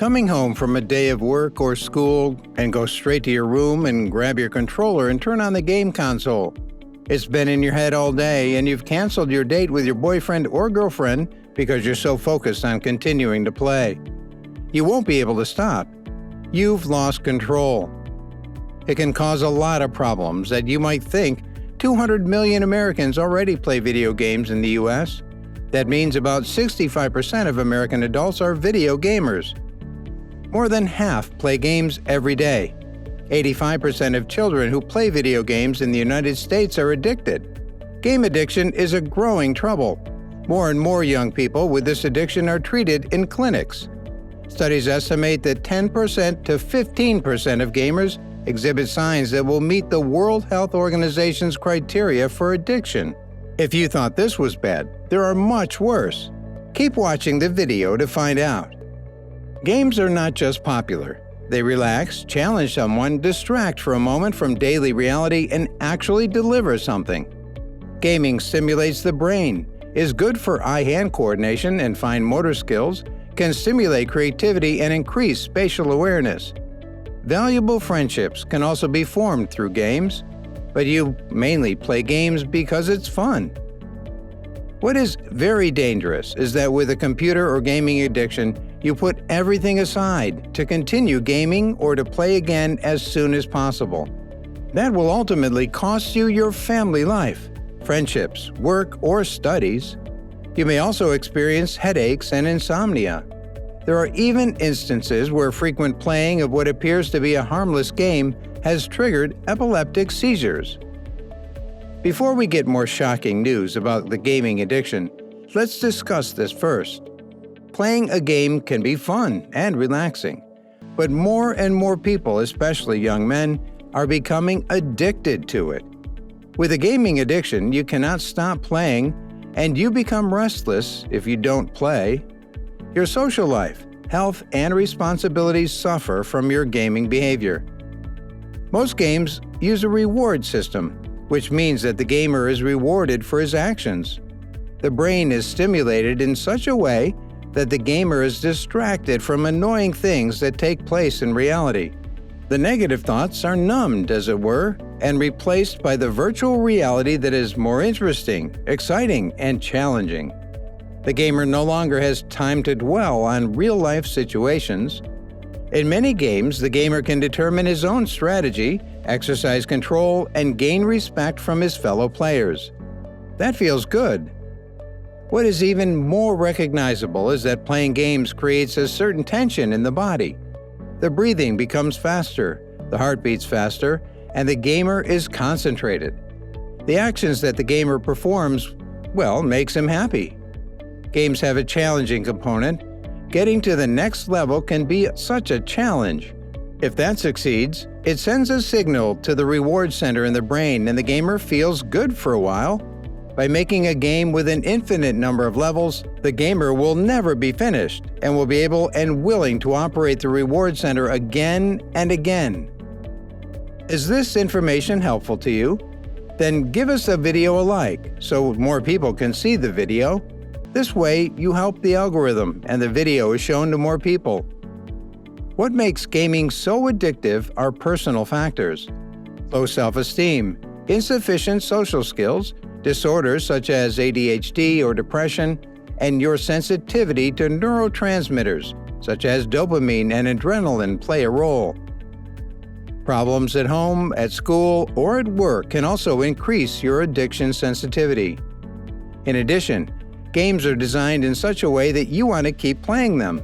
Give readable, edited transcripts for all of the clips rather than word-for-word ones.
Coming home from a day of work or school and go straight to your room and grab your controller and turn on the game console. It's been in your head all day and you've canceled your date with your boyfriend or girlfriend because you're so focused on continuing to play. You won't be able to stop. You've lost control. It can cause a lot of problems that you might think 200 million Americans already play video games in the U.S. That means about 65% of American adults are video gamers. More than half play games every day. 85% of children who play video games in the United States are addicted. Game addiction is a growing trouble. More and more young people with this addiction are treated in clinics. Studies estimate that 10% to 15% of gamers exhibit signs that will meet the World Health Organization's criteria for addiction. If you thought this was bad, there are much worse. Keep watching the video to find out. Games are not just popular. They relax, challenge someone, distract for a moment from daily reality, and actually deliver something. Gaming stimulates the brain, is good for eye-hand coordination and fine motor skills, can stimulate creativity and increase spatial awareness. Valuable friendships can also be formed through games, but you mainly play games because it's fun. What is very dangerous is that with a computer or gaming addiction, you put everything aside to continue gaming or to play again as soon as possible. That will ultimately cost you your family life, friendships, work, or studies. You may also experience headaches and insomnia. There are even instances where frequent playing of what appears to be a harmless game has triggered epileptic seizures. Before we get more shocking news about the gaming addiction, let's discuss this first. Playing a game can be fun and relaxing, but more and more people, especially young men, are becoming addicted to it. With a gaming addiction, you cannot stop playing, and you become restless if you don't play. Your social life, health, and responsibilities suffer from your gaming behavior. Most games use a reward system, which means that the gamer is rewarded for his actions. The brain is stimulated in such a way that the gamer is distracted from annoying things that take place in reality. The negative thoughts are numbed, as it were, and replaced by the virtual reality that is more interesting, exciting, and challenging. The gamer no longer has time to dwell on real-life situations. In many games, the gamer can determine his own strategy, exercise control, and gain respect from his fellow players. That feels good. What is even more recognizable is that playing games creates a certain tension in the body. The breathing becomes faster, the heart beats faster, and the gamer is concentrated. The actions that the gamer performs, makes him happy. Games have a challenging component. Getting to the next level can be such a challenge. If that succeeds, it sends a signal to the reward center in the brain and the gamer feels good for a while. By making a game with an infinite number of levels, the gamer will never be finished and will be able and willing to operate the reward center again and again. Is this information helpful to you? Then give us the video a like so more people can see the video. This way, you help the algorithm and the video is shown to more people. What makes gaming so addictive are personal factors: low self-esteem, insufficient social skills, disorders such as ADHD or depression, and your sensitivity to neurotransmitters such as dopamine and adrenaline play a role. Problems at home, at school, or at work can also increase your addiction sensitivity. In addition, games are designed in such a way that you want to keep playing them.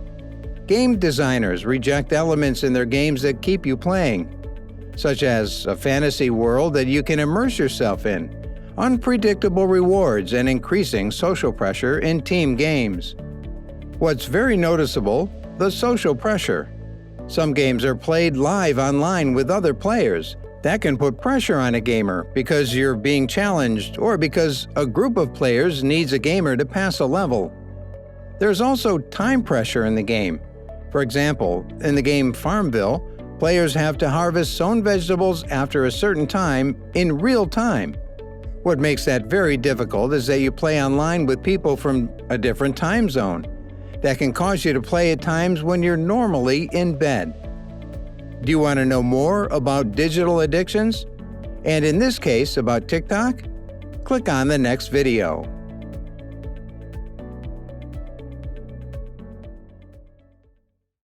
Game designers reject elements in their games that keep you playing, such as a fantasy world that you can immerse yourself in, unpredictable rewards, and increasing social pressure in team games. What's very noticeable, the social pressure. Some games are played live online with other players. That can put pressure on a gamer because you're being challenged or because a group of players needs a gamer to pass a level. There's also time pressure in the game. For example, in the game Farmville, players have to harvest sown vegetables after a certain time in real time. What makes that very difficult is that you play online with people from a different time zone. that can cause you to play at times when you're normally in bed. Do you want to know more about digital addictions? And in this case, about TikTok? Click on the next video.